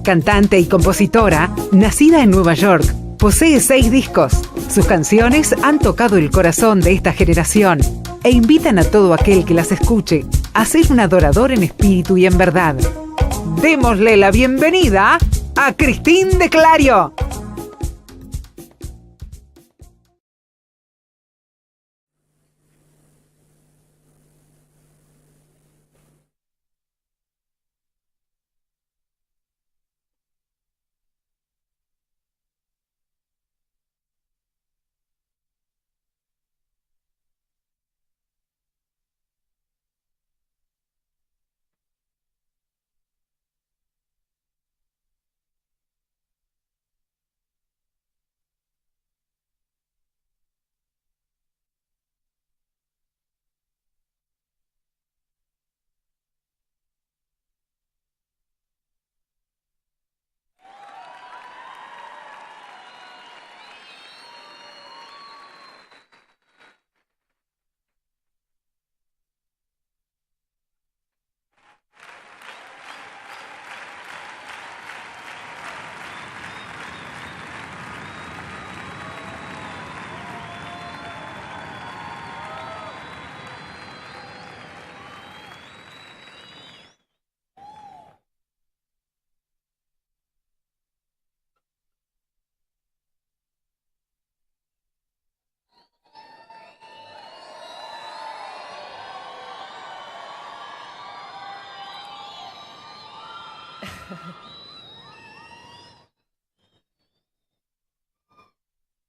Cantante y compositora, nacida en Nueva York, posee 6 discos. Sus canciones han tocado el corazón de esta generación e invitan a todo aquel que las escuche a ser un adorador en espíritu y en verdad. Démosle la bienvenida a Cristín de Clario.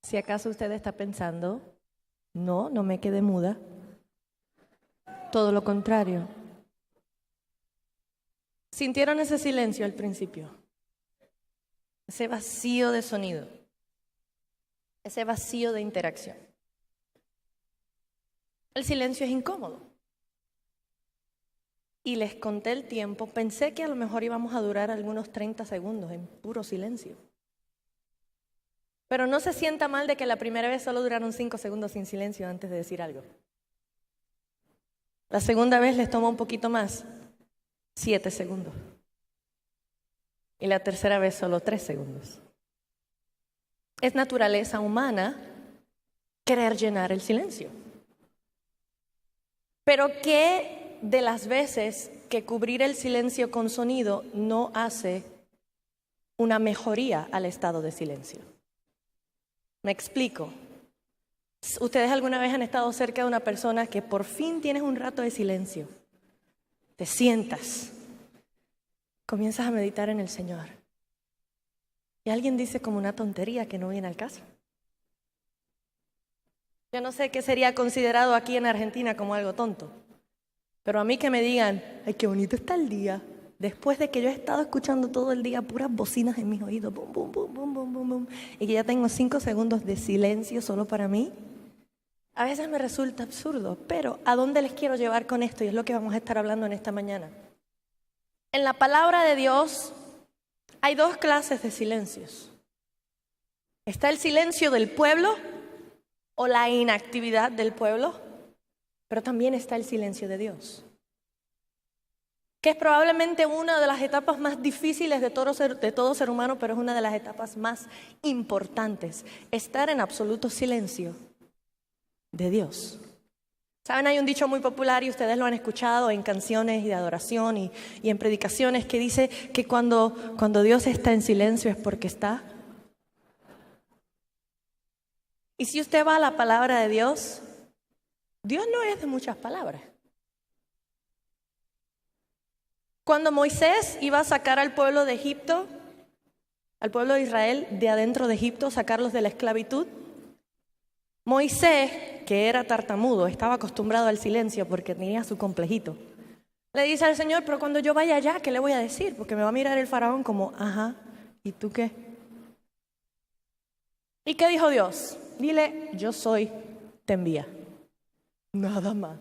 Si acaso usted está pensando, no me quedé muda. Todo lo contrario. ¿Sintieron ese silencio al principio? Ese vacío de sonido. Ese vacío de interacción. El silencio es incómodo. Y les conté el tiempo. Pensé que a lo mejor íbamos a durar algunos 30 segundos en puro silencio. Pero no se sienta mal de que la primera vez solo duraron 5 segundos sin silencio antes de decir algo. La segunda vez les toma un poquito más, 7 segundos. Y la tercera vez solo 3 segundos. Es naturaleza humana querer llenar el silencio. Pero ¿qué de las veces que cubrir el silencio con sonido no hace una mejoría al estado de silencio? Me explico. ¿Ustedes alguna vez han estado cerca de una persona que por fin tienes un rato de silencio? Te sientas, comienzas a meditar en el Señor. Y alguien dice como una tontería que no viene al caso. Yo no sé qué sería considerado aquí en Argentina como algo tonto. Pero a mí que me digan, ay, qué bonito está el día. Después de que yo he estado escuchando todo el día puras bocinas en mis oídos, bum, bum, bum, bum, bum, bum, bum, y que ya tengo 5 segundos de silencio solo para mí, a veces me resulta absurdo. Pero ¿a dónde les quiero llevar con esto? Y es lo que vamos a estar hablando en esta mañana. En la palabra de Dios hay 2 clases de silencios. Está el silencio del pueblo o la inactividad del pueblo, pero también está el silencio de Dios, que es probablemente una de las etapas más difíciles de todo ser humano, pero es una de las etapas más importantes. Estar en absoluto silencio de Dios. Saben, hay un dicho muy popular y ustedes lo han escuchado en canciones y de adoración y en predicaciones que dice que cuando Dios está en silencio es porque está. Y si usted va a la palabra de Dios, Dios no es de muchas palabras. Cuando Moisés iba a sacar al pueblo de Egipto, al pueblo de Israel de adentro de Egipto, sacarlos de la esclavitud, Moisés, que era tartamudo, estaba acostumbrado al silencio porque tenía su complejito. Le dice al Señor, pero cuando yo vaya allá, ¿qué le voy a decir? Porque me va a mirar el faraón como, ajá, ¿y tú qué? ¿Y qué dijo Dios? Dile, yo soy, te envía. Nada más.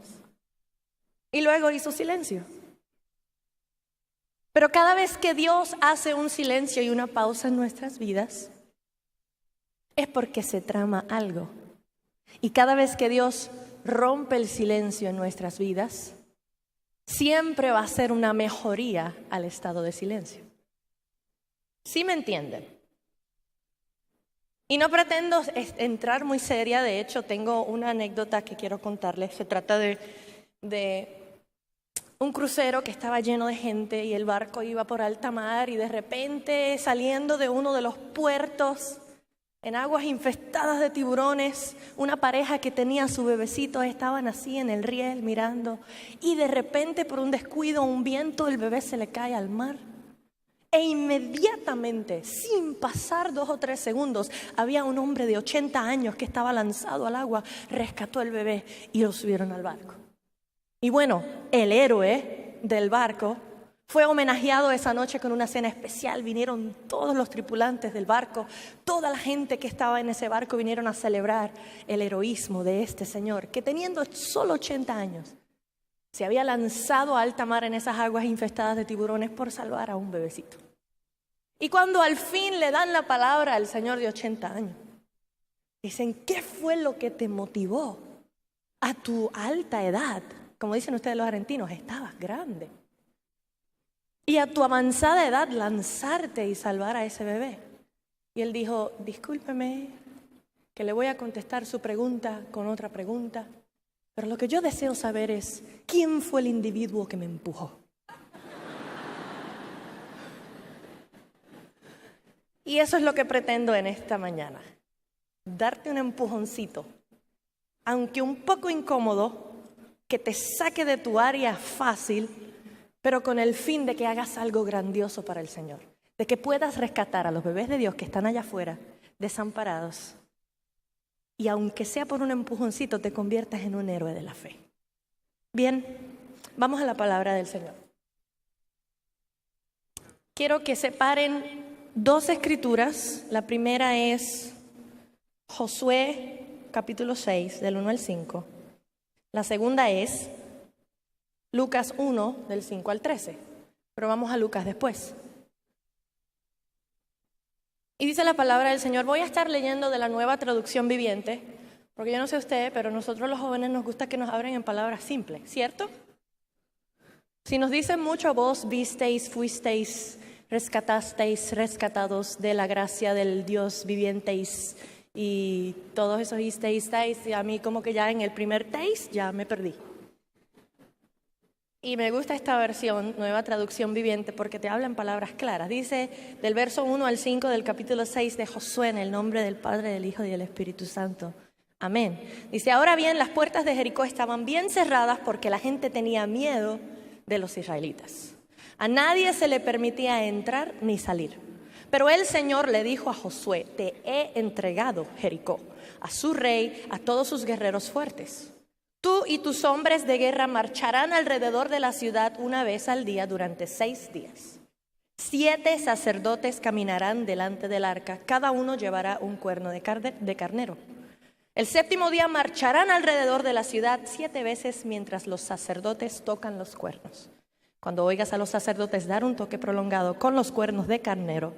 Y luego hizo silencio. Pero cada vez que Dios hace un silencio y una pausa en nuestras vidas, es porque se trama algo. Y cada vez que Dios rompe el silencio en nuestras vidas, siempre va a ser una mejoría al estado de silencio. ¿Sí me entienden? Y no pretendo entrar muy seria, de hecho tengo una anécdota que quiero contarles. Se trata de un crucero que estaba lleno de gente y el barco iba por alta mar y de repente saliendo de uno de los puertos en aguas infestadas de tiburones, una pareja que tenía a su bebecito estaban así en el riel mirando y de repente por un descuido, un viento, el bebé se le cae al mar. E inmediatamente, sin pasar 2 o 3 segundos, había un hombre de 80 años que estaba lanzado al agua, rescató al bebé y lo subieron al barco. Y bueno, el héroe del barco fue homenajeado esa noche con una cena especial. Vinieron todos los tripulantes del barco, toda la gente que estaba en ese barco vinieron a celebrar el heroísmo de este señor, que teniendo solo 80 años, se había lanzado a alta mar en esas aguas infestadas de tiburones por salvar a un bebecito. Y cuando al fin le dan la palabra al señor de 80 años, dicen, ¿qué fue lo que te motivó a tu alta edad? Como dicen ustedes los argentinos, estabas grande. Y a tu avanzada edad lanzarte y salvar a ese bebé. Y él dijo, discúlpeme, que le voy a contestar su pregunta con otra pregunta. Pero lo que yo deseo saber es, ¿quién fue el individuo que me empujó? Y eso es lo que pretendo en esta mañana. Darte un empujoncito, aunque un poco incómodo, que te saque de tu área fácil, pero con el fin de que hagas algo grandioso para el Señor. De que puedas rescatar a los bebés de Dios que están allá afuera, desamparados. Y aunque sea por un empujoncito, te conviertas en un héroe de la fe. Bien, vamos a la palabra del Señor. Quiero que separen 2 escrituras. La primera es Josué, capítulo 6, del 1 al 5. La segunda es Lucas 1, del 5 al 13. Pero vamos a Lucas después. Y dice la palabra del Señor, voy a estar leyendo de la Nueva Traducción Viviente, porque yo no sé usted, pero nosotros los jóvenes nos gusta que nos hablen en palabras simples, ¿cierto? Si nos dicen mucho, vos visteis, fuisteis, rescatasteis, rescatados de la gracia del Dios vivienteis, y todos esos isteis, y a mí como que ya en el primer teis ya me perdí. Y me gusta esta versión, Nueva Traducción Viviente, porque te habla en palabras claras. Dice del verso 1 al 5 del capítulo 6 de Josué, en el nombre del Padre, del Hijo y del Espíritu Santo. Amén. Dice, ahora bien, las puertas de Jericó estaban bien cerradas porque la gente tenía miedo de los israelitas. A nadie se le permitía entrar ni salir. Pero el Señor le dijo a Josué, te he entregado Jericó, a su rey, a todos sus guerreros fuertes. Tú y tus hombres de guerra marcharán alrededor de la ciudad una vez al día durante 6 días. 7 sacerdotes caminarán delante del arca, cada uno llevará un cuerno de carnero. El 7º día marcharán alrededor de la ciudad 7 veces mientras los sacerdotes tocan los cuernos. Cuando oigas a los sacerdotes dar un toque prolongado con los cuernos de carnero,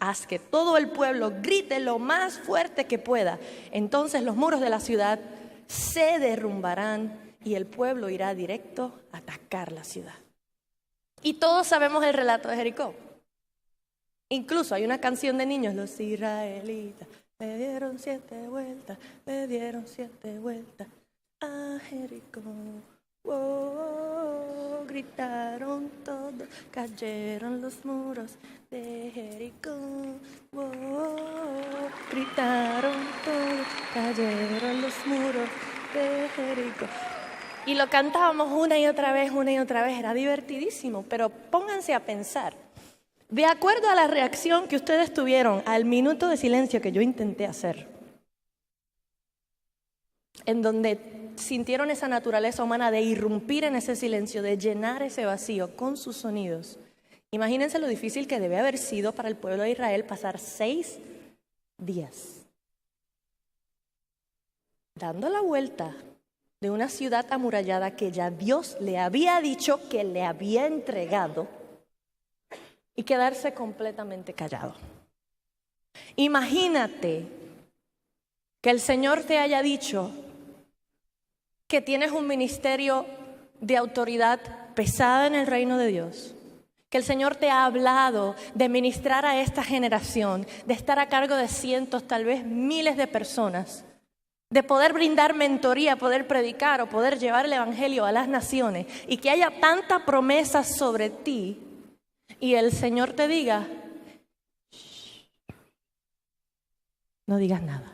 haz que todo el pueblo grite lo más fuerte que pueda. Entonces los muros de la ciudad se derrumbarán y el pueblo irá directo a atacar la ciudad. Y todos sabemos el relato de Jericó. Incluso hay una canción de niños, los israelitas le dieron 7 vueltas, le dieron 7 vueltas a Jericó. Oh, gritaron todos, cayeron los muros de Jericó. Oh, gritaron todos, cayeron los muros de Jericó. Y lo cantábamos una y otra vez, era divertidísimo, pero pónganse a pensar. De acuerdo a la reacción que ustedes tuvieron al minuto de silencio que yo intenté hacer, en donde sintieron esa naturaleza humana de irrumpir en ese silencio, de llenar ese vacío con sus sonidos. Imagínense lo difícil que debe haber sido para el pueblo de Israel pasar 6 días dando la vuelta de una ciudad amurallada que ya Dios le había dicho que le había entregado y quedarse completamente callado. Imagínate que el Señor te haya dicho que tienes un ministerio de autoridad pesada en el reino de Dios, que el Señor te ha hablado de ministrar a esta generación, de estar a cargo de cientos, tal vez miles de personas, de poder brindar mentoría, poder predicar o poder llevar el evangelio a las naciones, y que haya tanta promesa sobre ti y el Señor te diga, no digas nada.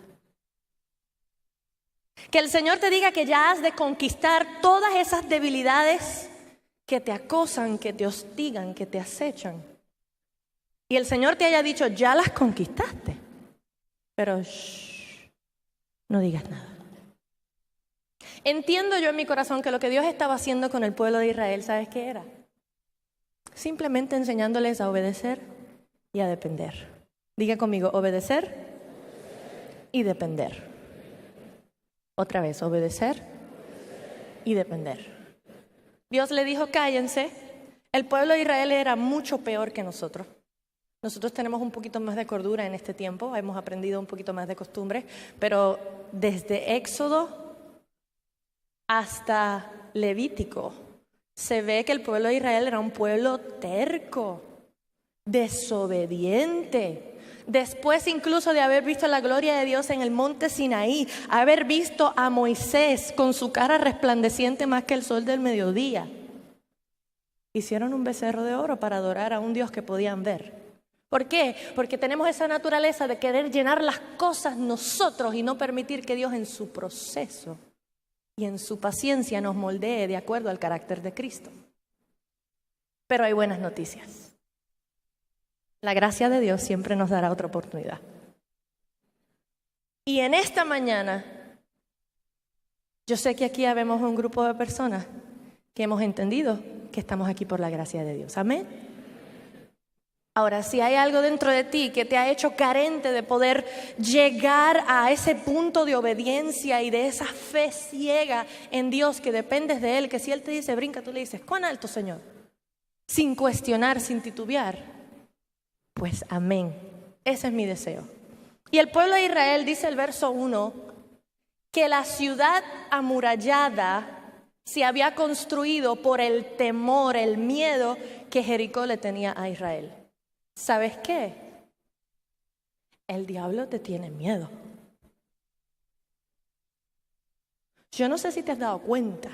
Que el Señor te diga que ya has de conquistar todas esas debilidades que te acosan, que te hostigan, que te acechan. Y el Señor te haya dicho, ya las conquistaste, pero no digas nada. Entiendo yo en mi corazón que lo que Dios estaba haciendo con el pueblo de Israel, ¿sabes qué era? Simplemente enseñándoles a obedecer y a depender. Diga conmigo, obedecer y depender. Otra vez, obedecer y depender. Dios le dijo, cállense. El pueblo de Israel era mucho peor que nosotros. Nosotros tenemos un poquito más de cordura en este tiempo, hemos aprendido un poquito más de costumbres, pero desde Éxodo hasta Levítico se ve que el pueblo de Israel era un pueblo terco, desobediente. Después incluso de haber visto la gloria de Dios en el monte Sinaí, haber visto a Moisés con su cara resplandeciente más que el sol del mediodía, hicieron un becerro de oro para adorar a un Dios que podían ver. ¿Por qué? Porque tenemos esa naturaleza de querer llenar las cosas nosotros y no permitir que Dios en su proceso y en su paciencia nos moldee de acuerdo al carácter de Cristo. Pero hay buenas noticias. La gracia de Dios siempre nos dará otra oportunidad. Y en esta mañana, yo sé que aquí habemos un grupo de personas que hemos entendido que estamos aquí por la gracia de Dios. Amén. Ahora, si hay algo dentro de ti que te ha hecho carente de poder llegar a ese punto de obediencia y de esa fe ciega en Dios, que dependes de Él, que si Él te dice brinca, tú le dices, ¿cuán alto, Señor? Sin cuestionar, sin titubear. Pues amén, ese es mi deseo. Y el pueblo de Israel, dice el verso 1, que la ciudad amurallada se había construido por el temor, el miedo que Jericó le tenía a Israel. ¿Sabes qué? El diablo te tiene miedo. Yo no sé si te has dado cuenta,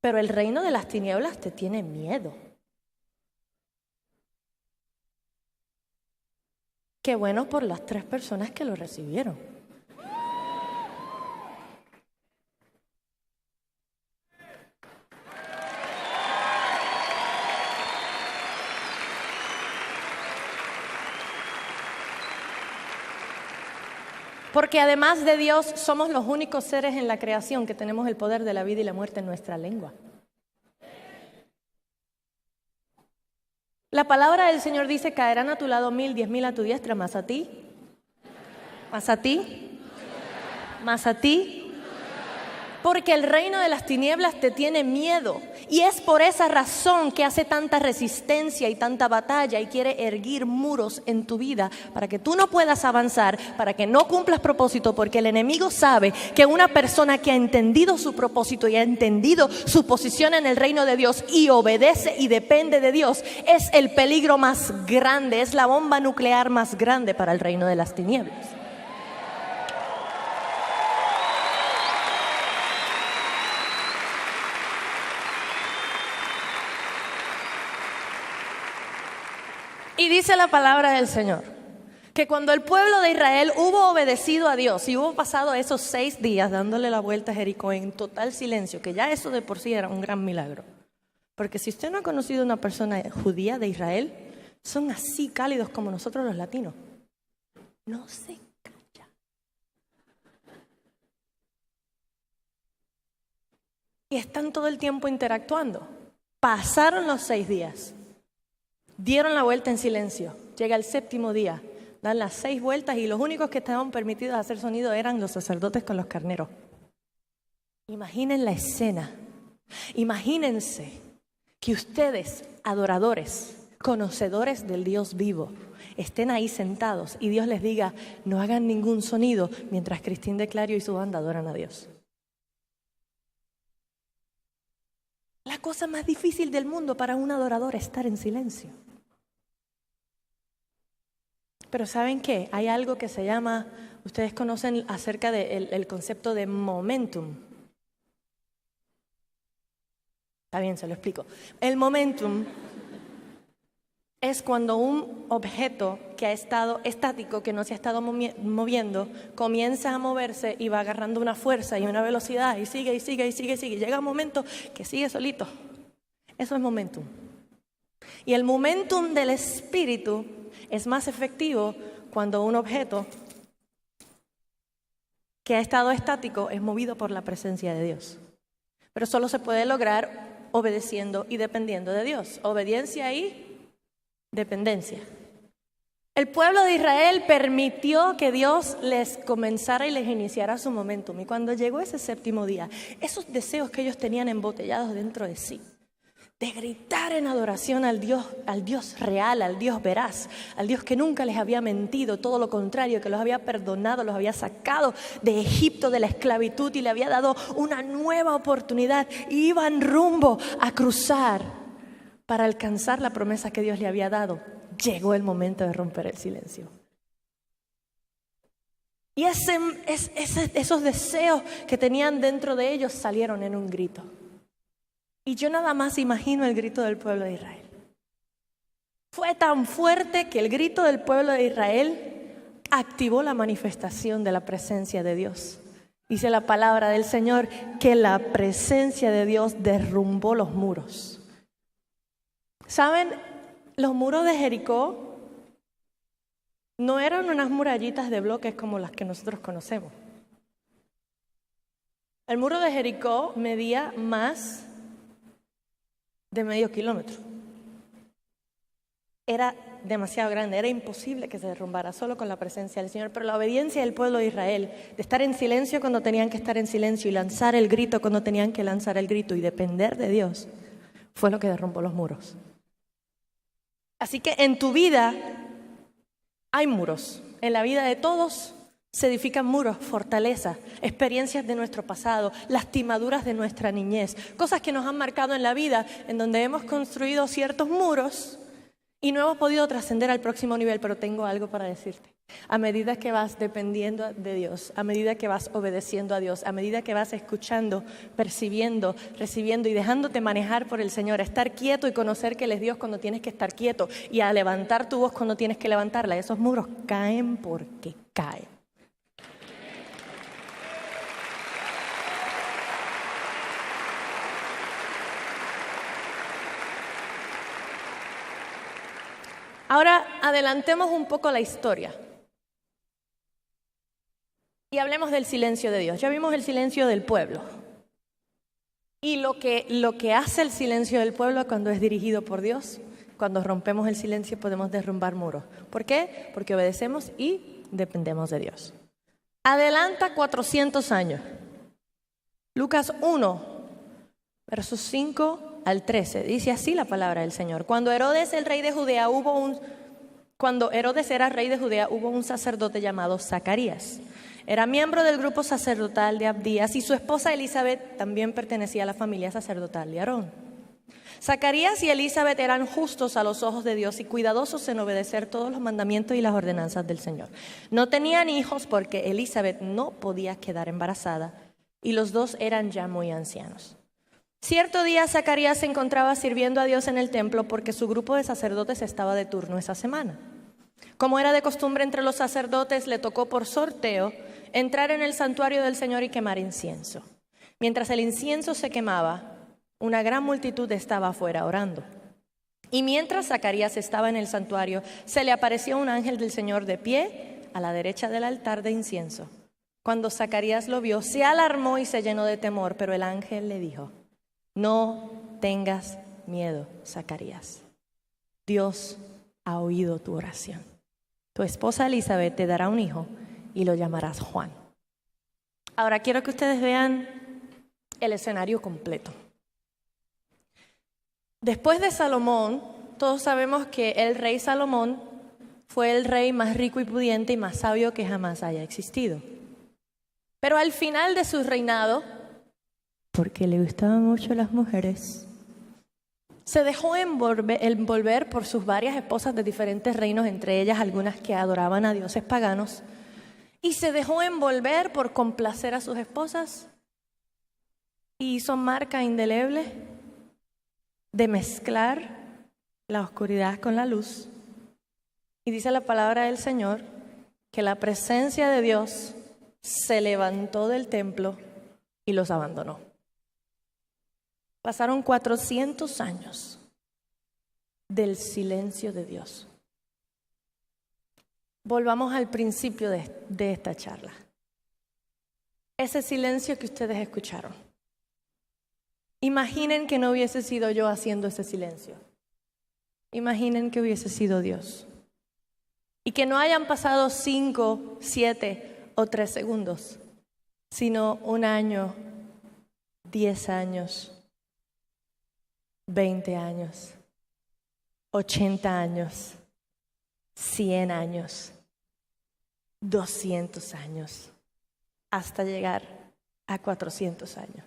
pero el reino de las tinieblas te tiene miedo. Qué bueno por las 3 personas que lo recibieron. Porque además de Dios, somos los únicos seres en la creación que tenemos el poder de la vida y la muerte en nuestra lengua. La palabra del Señor dice, caerán a tu lado 1000, 10,000 a tu diestra, más a ti, más a ti, más a ti. Porque el reino de las tinieblas te tiene miedo. Y es por esa razón que hace tanta resistencia y tanta batalla y quiere erguir muros en tu vida para que tú no puedas avanzar, para que no cumplas propósito, porque el enemigo sabe que una persona que ha entendido su propósito y ha entendido su posición en el reino de Dios y obedece y depende de Dios, es el peligro más grande, es la bomba nuclear más grande para el reino de las tinieblas. Y dice la palabra del Señor, que cuando el pueblo de Israel hubo obedecido a Dios y hubo pasado esos 6 días dándole la vuelta a Jericó en total silencio, que ya eso de por sí era un gran milagro. Porque si usted no ha conocido a una persona judía de Israel, son así cálidos como nosotros los latinos. No se calla. Y están todo el tiempo interactuando. Pasaron los 6 días. Dieron la vuelta en silencio. Llega el 7º día. Dan las 6 vueltas y los únicos que estaban permitidos hacer sonido eran los sacerdotes con los carneros. Imaginen la escena. Imagínense que ustedes, adoradores, conocedores del Dios vivo, estén ahí sentados y Dios les diga, no hagan ningún sonido mientras Cristín de Clario y su banda adoran a Dios. La cosa más difícil del mundo para un adorador es estar en silencio. Pero ¿saben qué? Hay algo que se llama, ustedes conocen acerca del concepto de momentum. Está bien, se lo explico. El momentum es cuando un objeto que ha estado estático, que no se ha estado moviendo, comienza a moverse y va agarrando una fuerza y una velocidad y sigue y sigue y sigue y sigue. Llega un momento que sigue solito. Eso es momentum. Y el momentum del espíritu es más efectivo cuando un objeto que ha estado estático es movido por la presencia de Dios. Pero solo se puede lograr obedeciendo y dependiendo de Dios. Obediencia y dependencia. El pueblo de Israel permitió que Dios les comenzara y les iniciara su momentum. Y cuando llegó ese séptimo día, esos deseos que ellos tenían embotellados dentro de sí, de gritar en adoración al Dios real, al Dios veraz, al Dios que nunca les había mentido, todo lo contrario, que los había perdonado, los había sacado de Egipto, de la esclavitud, y le había dado una nueva oportunidad, y iban rumbo a cruzar para alcanzar la promesa que Dios le había dado. Llegó el momento de romper el silencio. Y esos deseos que tenían dentro de ellos salieron en un grito. Y yo nada más imagino el grito del pueblo de Israel. Fue tan fuerte que el grito del pueblo de Israel activó la manifestación de la presencia de Dios. Dice la palabra del Señor que la presencia de Dios derrumbó los muros. ¿Saben? Los muros de Jericó no eran unas murallitas de bloques como las que nosotros conocemos. El muro de Jericó medía más de medio kilómetro. Era demasiado grande, era imposible que se derrumbara solo con la presencia del Señor. Pero la obediencia del pueblo de Israel, de estar en silencio cuando tenían que estar en silencio y lanzar el grito cuando tenían que lanzar el grito y depender de Dios, fue lo que derrumbó los muros. Así que en tu vida hay muros. En la vida de todos se edifican muros, fortalezas, experiencias de nuestro pasado, lastimaduras de nuestra niñez, cosas que nos han marcado en la vida, en donde hemos construido ciertos muros y no hemos podido trascender al próximo nivel. Pero tengo algo para decirte. A medida que vas dependiendo de Dios, a medida que vas obedeciendo a Dios, a medida que vas escuchando, percibiendo, recibiendo y dejándote manejar por el Señor, a estar quieto y conocer que Él es Dios cuando tienes que estar quieto, y a levantar tu voz cuando tienes que levantarla, esos muros caen porque caen. Ahora adelantemos un poco la historia y hablemos del silencio de Dios. Ya vimos el silencio del pueblo y lo que hace el silencio del pueblo cuando es dirigido por Dios. Cuando rompemos el silencio podemos derrumbar muros. ¿Por qué? Porque obedecemos y dependemos de Dios. Adelanta 400 años. Lucas 1, versos 5 al 13, dice así la palabra del Señor. Cuando Herodes era rey de Judea, hubo un sacerdote llamado Zacarías. Era miembro del grupo sacerdotal de Abdías, y su esposa Elizabeth también pertenecía a la familia sacerdotal de Aarón. Zacarías y Elizabeth eran justos a los ojos de Dios y cuidadosos en obedecer todos los mandamientos y las ordenanzas del Señor. No tenían hijos porque Elizabeth no podía quedar embarazada y los dos eran ya muy ancianos. Cierto día Zacarías se encontraba sirviendo a Dios en el templo porque su grupo de sacerdotes estaba de turno esa semana. Como era de costumbre entre los sacerdotes, le tocó por sorteo entrar en el santuario del Señor y quemar incienso. Mientras el incienso se quemaba, una gran multitud estaba afuera orando. Y mientras Zacarías estaba en el santuario, se le apareció un ángel del Señor de pie a la derecha del altar de incienso. Cuando Zacarías lo vio, se alarmó y se llenó de temor, pero el ángel le dijo: no tengas miedo, Zacarías. Dios ha oído tu oración. Tu esposa Elizabeth te dará un hijo y lo llamarás Juan. Ahora quiero que ustedes vean el escenario completo. Después de Salomón, todos sabemos que el rey Salomón fue el rey más rico y pudiente y más sabio que jamás haya existido. Pero al final de su reinado, porque le gustaban mucho las mujeres, Se dejó envolver por sus varias esposas de diferentes reinos, entre ellas algunas que adoraban a dioses paganos, y se dejó envolver por complacer a sus esposas y hizo marca indeleble de mezclar la oscuridad con la luz. Y dice la palabra del Señor que la presencia de Dios se levantó del templo y los abandonó. Pasaron 400 años del silencio de Dios. Volvamos al principio de esta charla. Ese silencio que ustedes escucharon. Imaginen que no hubiese sido yo haciendo ese silencio. Imaginen que hubiese sido Dios. Y que no hayan pasado 5, 7 o 3 segundos, sino 1 año, 10 años, 20 años, 80 años, 100 años, 200 años, hasta llegar a 400 años.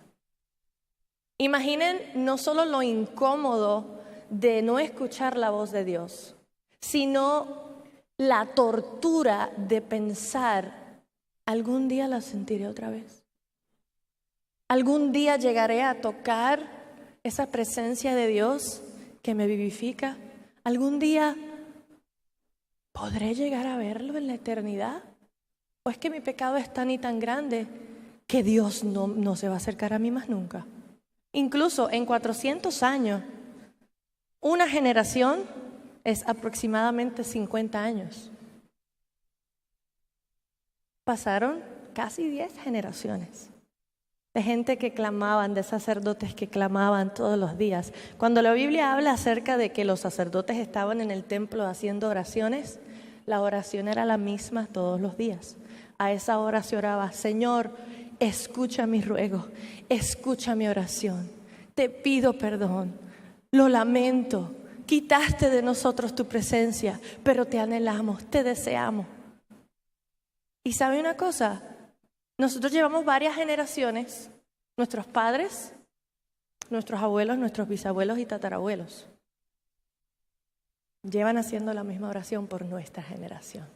Imaginen no solo lo incómodo de no escuchar la voz de Dios, sino la tortura de pensar, algún día la sentiré otra vez. Algún día llegaré a tocar esa presencia de Dios que me vivifica. Algún día podré llegar a verlo en la eternidad. ¿O es que mi pecado es tan y tan grande que Dios no se va a acercar a mí más nunca? Incluso en 400 años, una generación es aproximadamente 50 años. Pasaron casi 10 generaciones de gente que clamaban, de sacerdotes que clamaban todos los días. Cuando la Biblia habla acerca de que los sacerdotes estaban en el templo haciendo oraciones, la oración era la misma todos los días. A esa hora se oraba: Señor, escucha mi ruego, escucha mi oración, te pido perdón, lo lamento, quitaste de nosotros tu presencia, pero te anhelamos, te deseamos. Y ¿sabe una cosa? Nosotros llevamos varias generaciones, nuestros padres, nuestros abuelos, nuestros bisabuelos y tatarabuelos, llevan haciendo la misma oración por nuestra generación.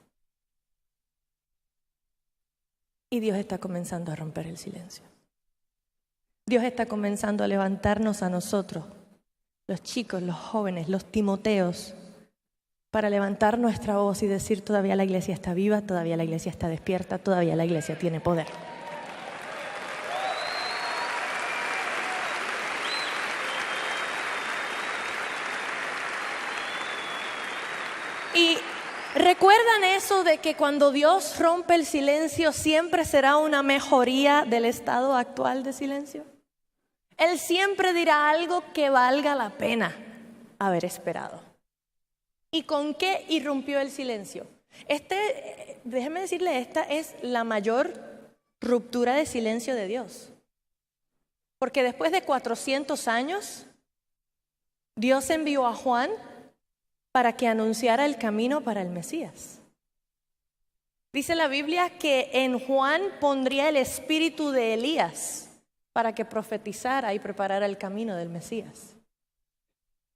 Y Dios está comenzando a romper el silencio. Dios está comenzando a levantarnos a nosotros, los chicos, los jóvenes, los Timoteos, para levantar nuestra voz y decir: todavía la iglesia está viva, todavía la iglesia está despierta, todavía la iglesia tiene poder. Y ¿recuerdan eso de que cuando Dios rompe el silencio siempre será una mejoría del estado actual de silencio? Él siempre dirá algo que valga la pena haber esperado. ¿Y con qué irrumpió el silencio? Déjenme decirle, esta es la mayor ruptura de silencio de Dios. Porque después de 400 años, Dios envió a Juan para que anunciara el camino para el Mesías. Dice la Biblia que en Juan pondría el espíritu de Elías para que profetizara y preparara el camino del Mesías.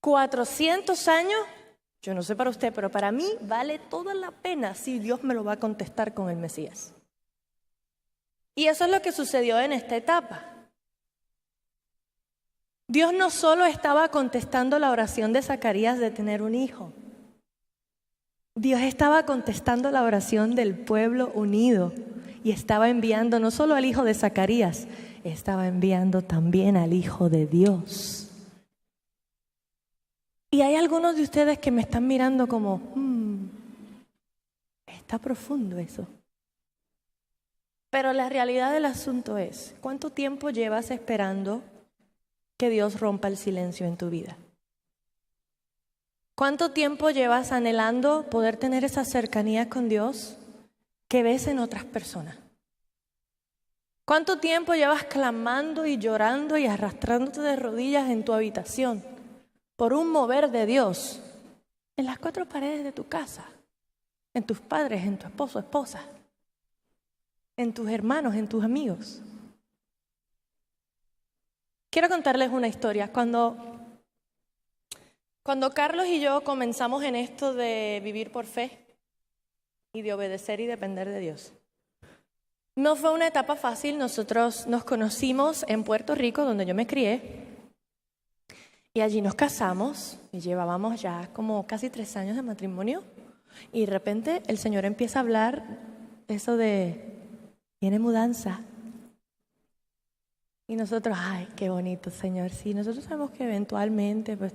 400 años, yo no sé para usted, pero para mí vale toda la pena si Dios me lo va a contestar con el Mesías. Y eso es lo que sucedió en esta etapa. Dios no solo estaba contestando la oración de Zacarías de tener un hijo. Dios estaba contestando la oración del pueblo unido y estaba enviando no solo al hijo de Zacarías, estaba enviando también al Hijo de Dios. Y hay algunos de ustedes que me están mirando como, está profundo eso. Pero la realidad del asunto es, ¿cuánto tiempo llevas esperando que Dios rompa el silencio en tu vida? ¿Cuánto tiempo llevas anhelando poder tener esa cercanía con Dios que ves en otras personas? ¿Cuánto tiempo llevas clamando y llorando y arrastrándote de rodillas en tu habitación por un mover de Dios en las 4 paredes de tu casa, en tus padres, en tu esposo, esposa, en tus hermanos, en tus amigos? Quiero contarles una historia. Cuando Cuando Carlos y yo comenzamos en esto de vivir por fe y de obedecer y depender de Dios, no fue una etapa fácil. Nosotros nos conocimos en Puerto Rico, donde yo me crié, y allí nos casamos y llevábamos ya como casi 3 años de matrimonio, y de repente el Señor empieza a hablar eso de, viene mudanza. Y nosotros, ay, qué bonito, Señor. Sí, nosotros sabemos que eventualmente pues,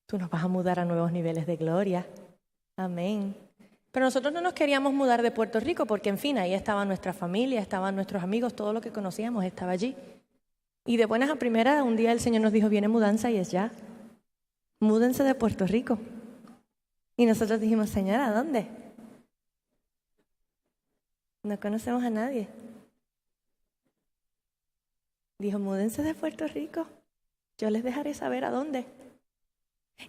tú nos vas a mudar a nuevos niveles de gloria. Amén. Pero nosotros no nos queríamos mudar de Puerto Rico porque, en fin, ahí estaba nuestra familia, estaban nuestros amigos, todo lo que conocíamos estaba allí. Y de buenas a primeras, un día el Señor nos dijo, viene mudanza y es ya. Múdense de Puerto Rico. Y nosotros dijimos, Señor, ¿a dónde? No conocemos a nadie. Dijo, múdense de Puerto Rico. Yo les dejaré saber a dónde.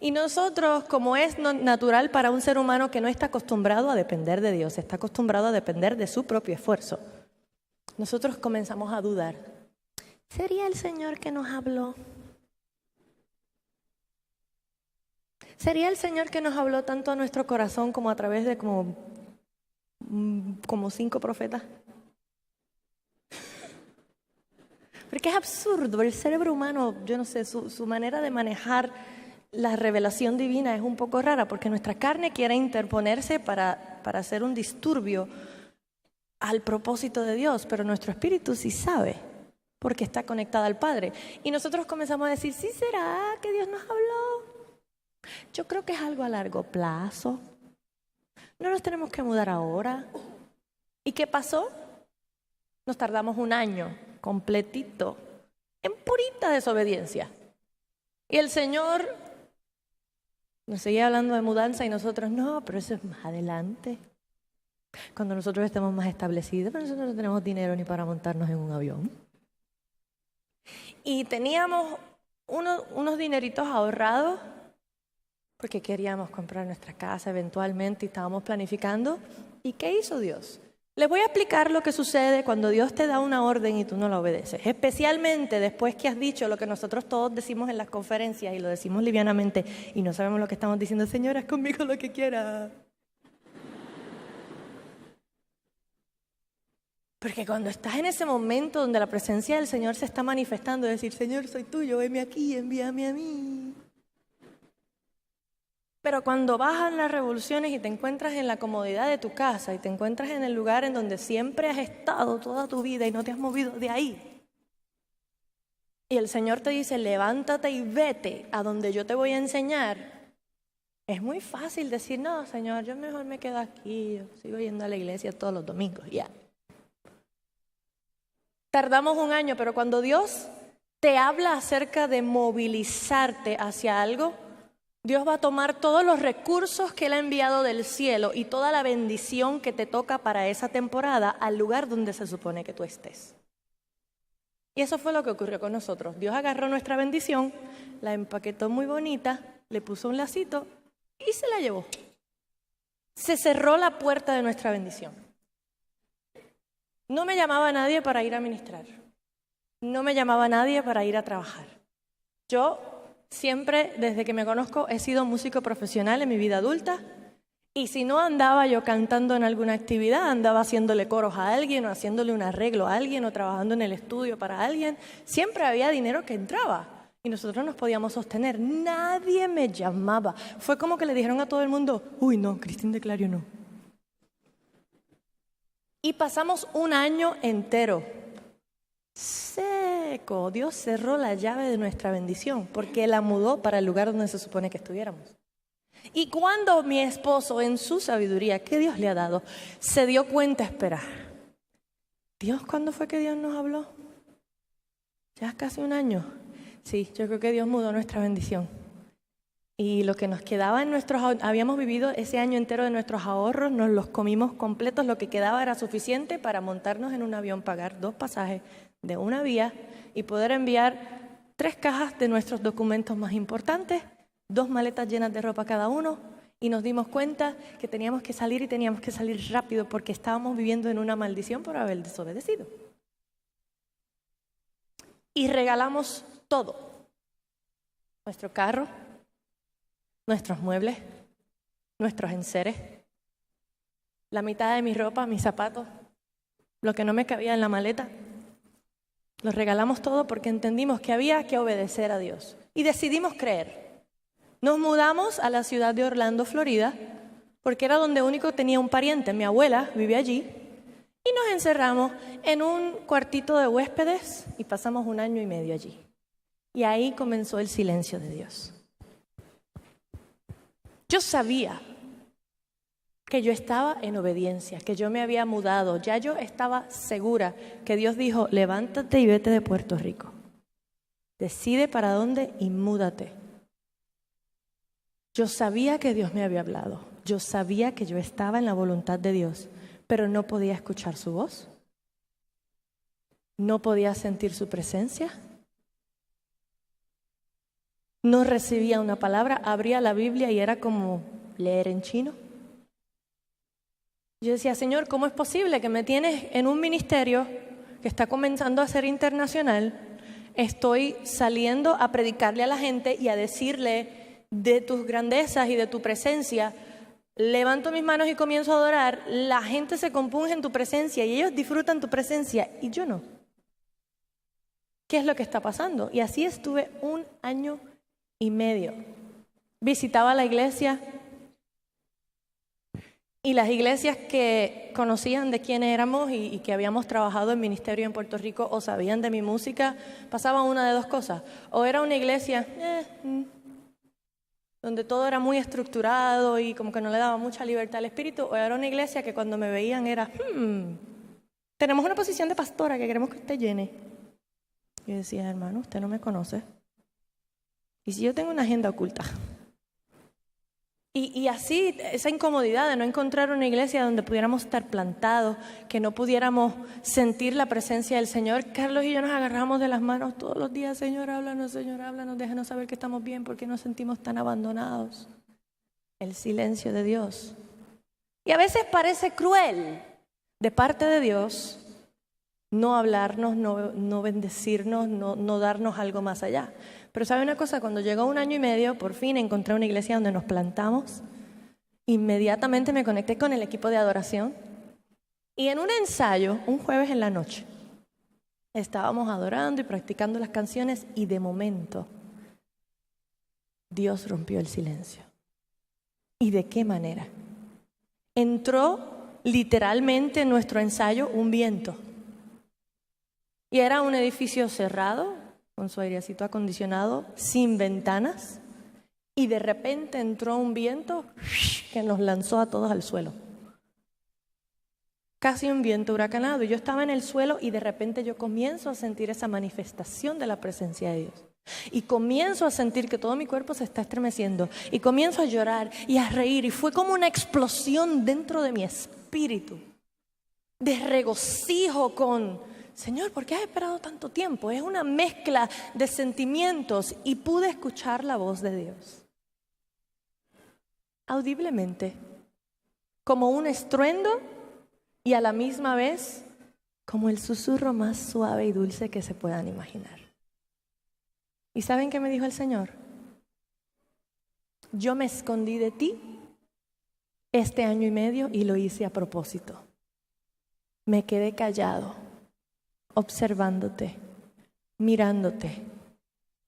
Y nosotros, como es natural para un ser humano que no está acostumbrado a depender de Dios, está acostumbrado a depender de su propio esfuerzo, nosotros comenzamos a dudar. ¿Sería el Señor que nos habló? ¿Sería el Señor que nos habló tanto a nuestro corazón como a través de como 5 profetas? Porque es absurdo, el cerebro humano, yo no sé, su manera de manejar la revelación divina es un poco rara, porque nuestra carne quiere interponerse para hacer un disturbio al propósito de Dios, pero nuestro espíritu sí sabe, porque está conectado al Padre. Y nosotros comenzamos a decir, ¿sí será que Dios nos habló? Yo creo que es algo a largo plazo. No nos tenemos que mudar ahora. ¿Y qué pasó? Nos tardamos 1 año completito en purita desobediencia. Y el Señor nos seguía hablando de mudanza y nosotros, no, pero eso es más adelante. Cuando nosotros estemos más establecidos, pero nosotros no tenemos dinero ni para montarnos en un avión. Y teníamos unos dineritos ahorrados porque queríamos comprar nuestra casa eventualmente y estábamos planificando. ¿Y qué hizo Dios? Les voy a explicar lo que sucede cuando Dios te da una orden y tú no la obedeces. Especialmente después que has dicho lo que nosotros todos decimos en las conferencias y lo decimos livianamente y no sabemos lo que estamos diciendo. Señor, haz conmigo lo que quieras. Porque cuando estás en ese momento donde la presencia del Señor se está manifestando, decir, Señor, soy tuyo, venme aquí, envíame a mí. Pero cuando bajan las revoluciones y te encuentras en la comodidad de tu casa y te encuentras en el lugar en donde siempre has estado toda tu vida y no te has movido de ahí, y el Señor te dice, levántate y vete a donde yo te voy a enseñar, es muy fácil decir, no, Señor, yo mejor me quedo aquí, yo sigo yendo a la iglesia todos los domingos, ya. Tardamos 1 año, pero cuando Dios te habla acerca de movilizarte hacia algo, Dios va a tomar todos los recursos que Él ha enviado del cielo y toda la bendición que te toca para esa temporada al lugar donde se supone que tú estés. Y eso fue lo que ocurrió con nosotros. Dios agarró nuestra bendición, la empaquetó muy bonita, le puso un lacito y se la llevó. Se cerró la puerta de nuestra bendición. No me llamaba nadie para ir a ministrar. No me llamaba nadie para ir a trabajar. Yo siempre, desde que me conozco, he sido músico profesional en mi vida adulta. Y si no andaba yo cantando en alguna actividad, andaba haciéndole coros a alguien o haciéndole un arreglo a alguien o trabajando en el estudio para alguien. Siempre había dinero que entraba y nosotros nos podíamos sostener. Nadie me llamaba. Fue como que le dijeron a todo el mundo, uy, no, Cristín de Clario no. Y pasamos 1 año entero seco. Dios cerró la llave de nuestra bendición porque la mudó para el lugar donde se supone que estuviéramos. Y cuando mi esposo, en su sabiduría que Dios le ha dado, se dio cuenta, espera, Dios, ¿cuándo fue que Dios nos habló? Ya es casi 1 año. Sí, yo creo que Dios mudó nuestra bendición. Y lo que nos quedaba en habíamos vivido ese año entero de nuestros ahorros, nos los comimos completos, lo que quedaba era suficiente para montarnos en un avión, pagar 2 pasajes de una vía y poder enviar 3 cajas de nuestros documentos más importantes, 2 maletas llenas de ropa cada uno, y nos dimos cuenta que teníamos que salir y teníamos que salir rápido porque estábamos viviendo en una maldición por haber desobedecido. Y regalamos todo, nuestro carro, nuestros muebles, nuestros enseres, la mitad de mi ropa, mis zapatos, lo que no me cabía en la maleta. Los regalamos todo porque entendimos que había que obedecer a Dios. Y decidimos creer. Nos mudamos a la ciudad de Orlando, Florida, porque era donde único tenía un pariente. Mi abuela vivía allí. Y nos encerramos en un cuartito de huéspedes y pasamos 1 año y medio allí. Y ahí comenzó el silencio de Dios. Yo sabía que yo estaba en obediencia, que yo me había mudado. Ya yo estaba segura que Dios dijo, levántate y vete de Puerto Rico. Decide para dónde y múdate. Yo sabía que Dios me había hablado. Yo sabía que yo estaba en la voluntad de Dios, pero no podía escuchar su voz. No podía sentir su presencia. No recibía una palabra, abría la Biblia y era como leer en chino. Yo decía, Señor, ¿cómo es posible que me tienes en un ministerio que está comenzando a ser internacional? Estoy saliendo a predicarle a la gente y a decirle de tus grandezas y de tu presencia. Levanto mis manos y comienzo a adorar. La gente se compunge en tu presencia y ellos disfrutan tu presencia y yo no. ¿Qué es lo que está pasando? Y así estuve 1 año y medio. Visitaba la iglesia. Y las iglesias que conocían de quién éramos y que habíamos trabajado en ministerio en Puerto Rico o sabían de mi música, pasaban una de dos cosas. O era una iglesia donde todo era muy estructurado y como que no le daba mucha libertad al espíritu, o era una iglesia que cuando me veían era, tenemos una posición de pastora que queremos que usted llene. Yo decía, hermano, usted no me conoce. ¿Y si yo tengo una agenda oculta? Y así, esa incomodidad de no encontrar una iglesia donde pudiéramos estar plantados, que no pudiéramos sentir la presencia del Señor. Carlos y yo nos agarramos de las manos todos los días. Señor, háblanos, déjanos saber que estamos bien, porque nos sentimos tan abandonados. El silencio de Dios. Y a veces parece cruel de parte de Dios no hablarnos, no bendecirnos, no darnos algo más allá. Pero ¿sabe una cosa? Cuando llegó 1 año y medio, por fin encontré una iglesia donde nos plantamos. Inmediatamente me conecté con el equipo de adoración. Y en un ensayo, un jueves en la noche, estábamos adorando y practicando las canciones y de momento Dios rompió el silencio. ¿Y de qué manera? Entró literalmente en nuestro ensayo un viento. Y era un edificio cerrado, con su airecito acondicionado, sin ventanas, y de repente entró un viento que nos lanzó a todos al suelo. Casi un viento huracanado, y yo estaba en el suelo y de repente yo comienzo a sentir esa manifestación de la presencia de Dios. Y comienzo a sentir que todo mi cuerpo se está estremeciendo, y comienzo a llorar y a reír, y fue como una explosión dentro de mi espíritu, de regocijo con... Señor, ¿por qué has esperado tanto tiempo? Es una mezcla de sentimientos y pude escuchar la voz de Dios. Audiblemente, como un estruendo y a la misma vez como el susurro más suave y dulce que se puedan imaginar. ¿Y saben qué me dijo el Señor? Yo me escondí de ti este 1 año y medio y lo hice a propósito. Me quedé callado, observándote, mirándote,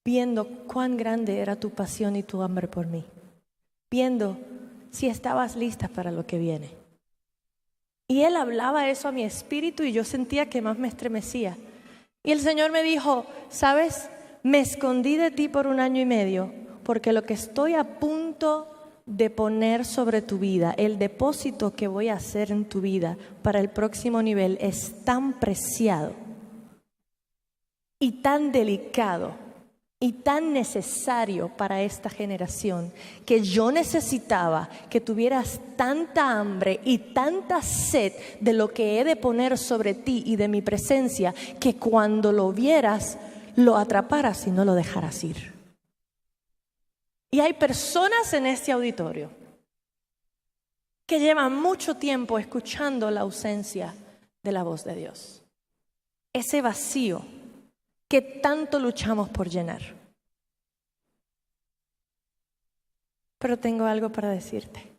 viendo cuán grande era tu pasión y tu hambre por mí, viendo si estabas lista para lo que viene. Y Él hablaba eso a mi espíritu y yo sentía que más me estremecía. Y el Señor me dijo, ¿sabes? Me escondí de ti por 1 año y medio porque lo que estoy a punto de poner sobre tu vida, el depósito que voy a hacer en tu vida para el próximo nivel es tan preciado y tan delicado y tan necesario para esta generación que yo necesitaba que tuvieras tanta hambre y tanta sed de lo que he de poner sobre ti y de mi presencia que cuando lo vieras lo atraparas y no lo dejaras ir. Y hay personas en este auditorio que llevan mucho tiempo escuchando la ausencia de la voz de Dios. Ese vacío que tanto luchamos por llenar. Pero tengo algo para decirte.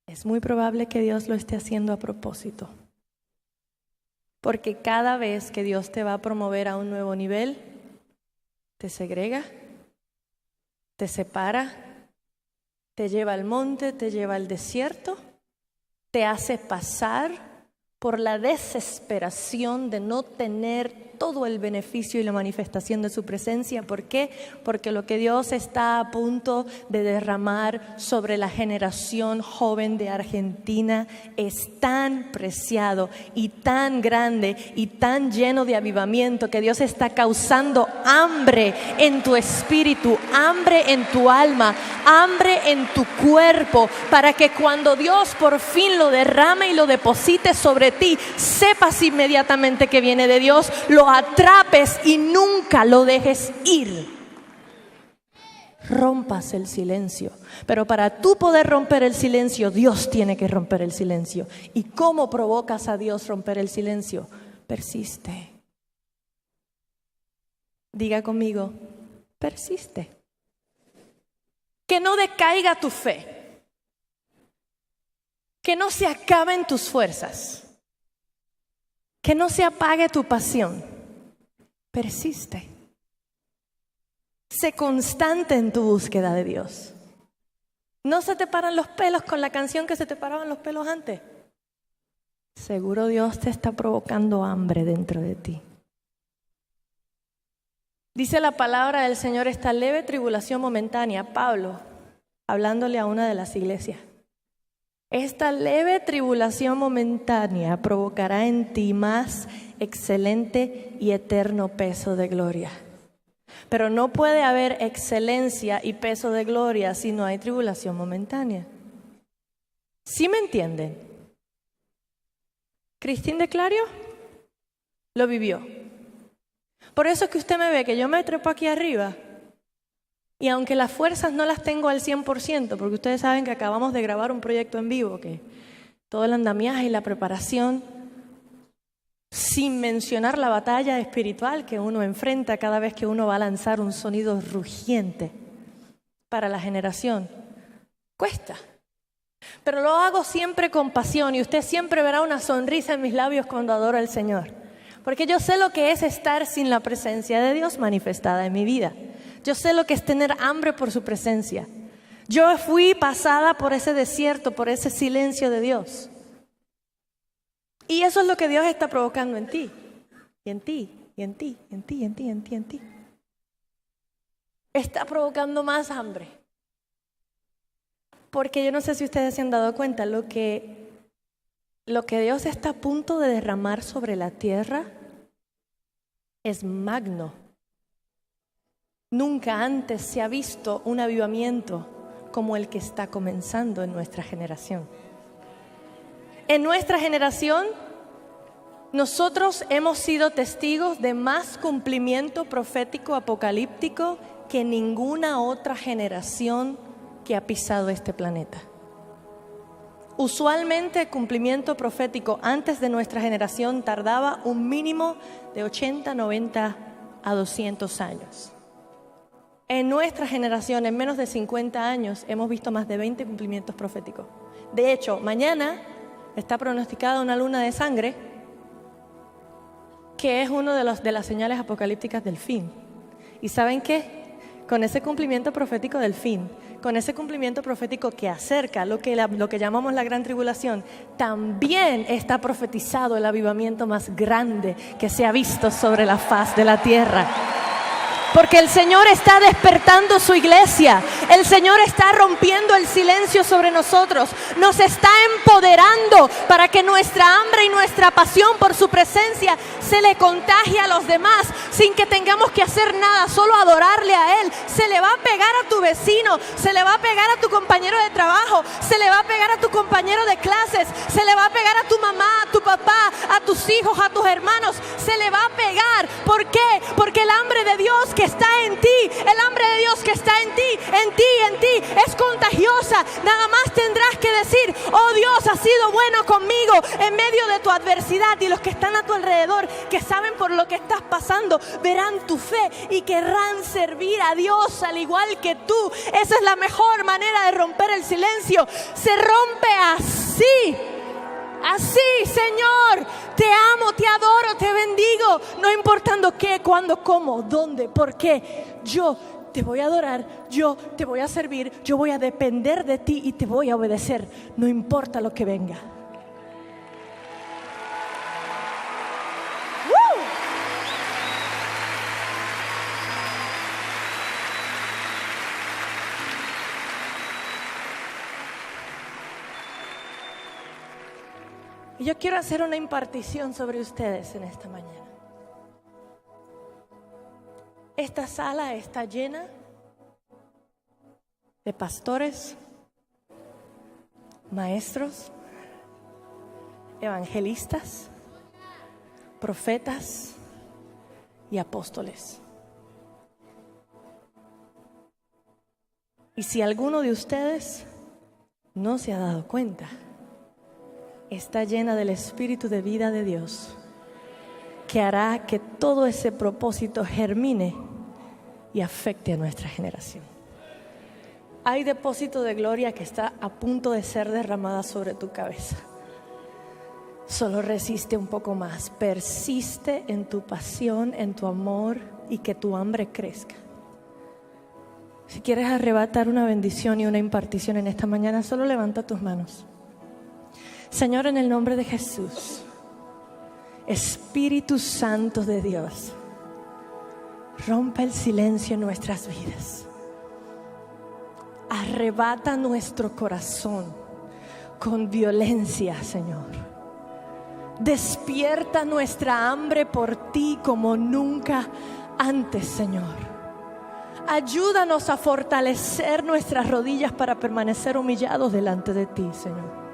Es muy probable que Dios lo esté haciendo a propósito. Porque cada vez que Dios te va a promover a un nuevo nivel, te segrega, te separa, te lleva al monte, te lleva al desierto, te hace pasar por la desesperación de no tener todo el beneficio y la manifestación de su presencia. ¿Por qué? Porque lo que Dios está a punto de derramar sobre la generación joven de Argentina es tan preciado y tan grande y tan lleno de avivamiento que Dios está causando hambre en tu espíritu, hambre en tu alma, hambre en tu cuerpo, para que cuando Dios por fin lo derrame y lo deposite sobre ti, sepas inmediatamente que viene de Dios, lo atrapes y nunca lo dejes ir. Rompas el silencio. Pero para tú poder romper el silencio, Dios tiene que romper el silencio. ¿Y cómo provocas a Dios romper el silencio? Persiste. Diga conmigo, persiste. Que no decaiga tu fe. Que no se acaben tus fuerzas. Que no se apague tu pasión. Persiste. Sé constante en tu búsqueda de Dios. No se te paran los pelos con la canción que se te paraban los pelos antes. Seguro Dios te está provocando hambre dentro de ti. Dice la palabra del Señor, esta leve tribulación momentánea, Pablo, hablándole a una de las iglesias. Esta leve tribulación momentánea provocará en ti más excelente y eterno peso de gloria. Pero no puede haber excelencia y peso de gloria si no hay tribulación momentánea. ¿Sí me entienden? Cristín de Clario lo vivió. Por eso es que usted me ve que yo me trepo aquí arriba y aunque las fuerzas no las tengo al 100%, porque ustedes saben que acabamos de grabar un proyecto en vivo, que todo el andamiaje y la preparación, sin mencionar la batalla espiritual que uno enfrenta cada vez que uno va a lanzar un sonido rugiente para la generación, cuesta. Pero lo hago siempre con pasión y usted siempre verá una sonrisa en mis labios cuando adoro al Señor. Porque yo sé lo que es estar sin la presencia de Dios manifestada en mi vida. Yo sé lo que es tener hambre por su presencia. Yo fui pasada por ese desierto, por ese silencio de Dios. Y eso es lo que Dios está provocando en ti. Y en ti, y en ti, y en ti, y en ti, y en ti, y en ti. Está provocando más hambre. Porque yo no sé si ustedes se han dado cuenta, lo que Dios está a punto de derramar sobre la tierra es magno. Nunca antes se ha visto un avivamiento como el que está comenzando en nuestra generación. En nuestra generación, nosotros hemos sido testigos de más cumplimiento profético apocalíptico que ninguna otra generación que ha pisado este planeta. Usualmente el cumplimiento profético antes de nuestra generación tardaba un mínimo de 80, 90 a 200 años. En nuestra generación, en menos de 50 años, hemos visto más de 20 cumplimientos proféticos. De hecho, mañana está pronosticada una luna de sangre, que es uno de las señales apocalípticas del fin. ¿Y saben qué? Con ese cumplimiento profético del fin, con ese cumplimiento profético que acerca lo que llamamos la gran tribulación, también está profetizado el avivamiento más grande que se ha visto sobre la faz de la tierra. Porque el Señor está despertando su iglesia. El Señor está rompiendo el silencio sobre nosotros. Nos está empoderando para que nuestra hambre y nuestra pasión por su presencia se le contagie a los demás sin que tengamos que hacer nada, solo adorarle a Él. Se le va a pegar a tu vecino, se le va a pegar a tu compañero de trabajo, se le va a pegar a tu compañero de clases, se le va a pegar a tu mamá, a tu papá, a tus hijos, a tus hermanos. Se le va a pegar. ¿Por qué? Porque el hambre de Dios que está en ti, el hambre de Dios que está en ti, es contagiosa. Nada más tendrás que decir: oh Dios, has sido bueno conmigo en medio de tu adversidad, y los que están a tu alrededor, que saben por lo que estás pasando, verán tu fe y querrán servir a Dios al igual que tú. Esa es la mejor manera de romper el silencio. Se rompe así. Así, Señor, te amo, te adoro, te bendigo, no importando qué, cuándo, cómo, dónde, por qué. Yo te voy a adorar, yo te voy a servir, yo voy a depender de ti y te voy a obedecer, no importa lo que venga. Y yo quiero hacer una impartición sobre ustedes en esta mañana. Esta sala está llena de pastores, maestros, evangelistas, profetas y apóstoles. Y si alguno de ustedes no se ha dado cuenta, está llena del Espíritu de vida de Dios, que hará que todo ese propósito germine y afecte a nuestra generación. Hay depósito de gloria que está a punto de ser derramada sobre tu cabeza. Solo resiste un poco más, persiste en tu pasión, en tu amor, y que tu hambre crezca. Si quieres arrebatar una bendición y una impartición en esta mañana, solo levanta tus manos. Señor, en el nombre de Jesús, Espíritu Santo de Dios, rompe el silencio en nuestras vidas. Arrebata nuestro corazón con violencia, Señor. Despierta nuestra hambre por ti como nunca antes, Señor. Ayúdanos a fortalecer nuestras rodillas para permanecer humillados delante de ti, Señor.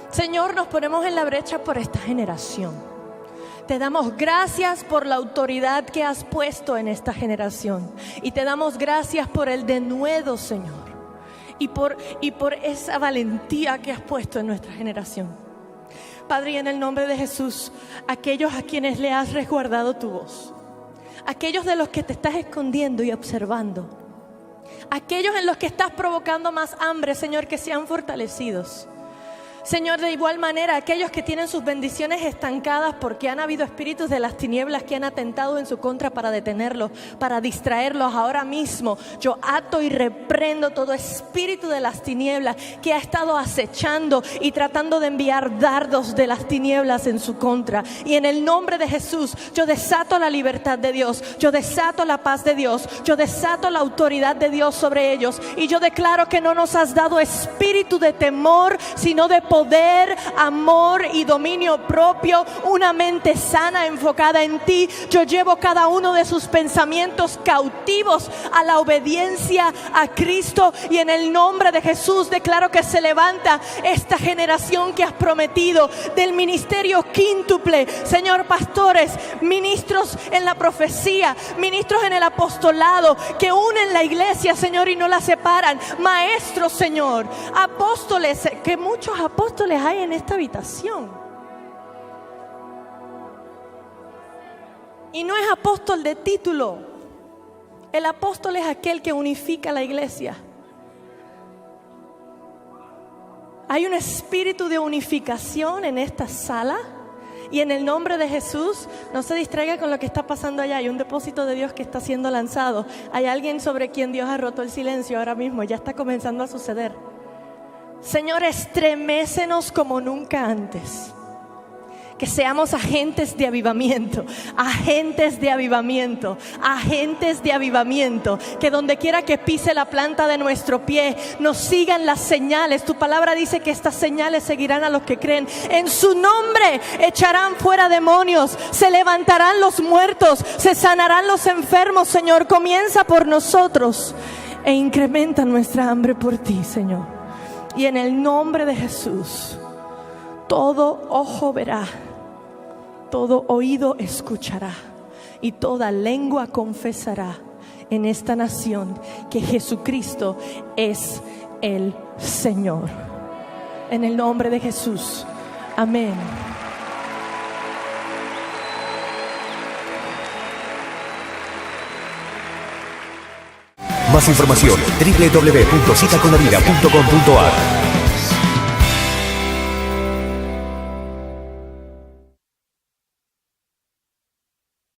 Señor, nos ponemos en la brecha por esta generación. Te damos gracias por la autoridad que has puesto en esta generación. Y te damos gracias por el denuedo, Señor. Y por esa valentía que has puesto en nuestra generación. Padre, en el nombre de Jesús, aquellos a quienes le has resguardado tu voz, aquellos de los que te estás escondiendo y observando, aquellos en los que estás provocando más hambre, Señor, que sean fortalecidos. Señor, de igual manera, aquellos que tienen sus bendiciones estancadas porque han habido espíritus de las tinieblas que han atentado en su contra para detenerlos, para distraerlos, ahora mismo yo ato y reprendo todo espíritu de las tinieblas que ha estado acechando y tratando de enviar dardos de las tinieblas en su contra. Y en el nombre de Jesús, yo desato la libertad de Dios, yo desato la paz de Dios, yo desato la autoridad de Dios sobre ellos. Y yo declaro que no nos has dado espíritu de temor, sino de poder, amor y dominio propio, una mente sana enfocada en ti. Yo llevo cada uno de sus pensamientos cautivos a la obediencia a Cristo, y en el nombre de Jesús declaro que se levanta esta generación que has prometido del ministerio quíntuple. Señor, pastores, ministros en la profecía, ministros en el apostolado, que unen la iglesia, Señor, y no la separan. Maestros, Señor, apóstoles, que muchos apóstoles hay en esta habitación. Y no es apóstol de título. El apóstol es aquel que unifica la iglesia. Hay un espíritu de unificación en esta sala. Y en el nombre de Jesús, no se distraiga con lo que está pasando allá. Hay un depósito de Dios que está siendo lanzado. Hay alguien sobre quien Dios ha roto el silencio ahora mismo. Ya está comenzando a suceder. Señor, estremécenos como nunca antes. Que seamos agentes de avivamiento, agentes de avivamiento, agentes de avivamiento. Que donde quiera que pise la planta de nuestro pie, nos sigan las señales. Tu palabra dice que estas señales seguirán a los que creen. En su nombre echarán fuera demonios, se levantarán los muertos, se sanarán los enfermos. Señor, comienza por nosotros e incrementa nuestra hambre por ti, Señor. Y en el nombre de Jesús, todo ojo verá, todo oído escuchará y toda lengua confesará en esta nación que Jesucristo es el Señor. en el nombre de Jesús. Amén. Más información: www.citaconlavida.com.ar.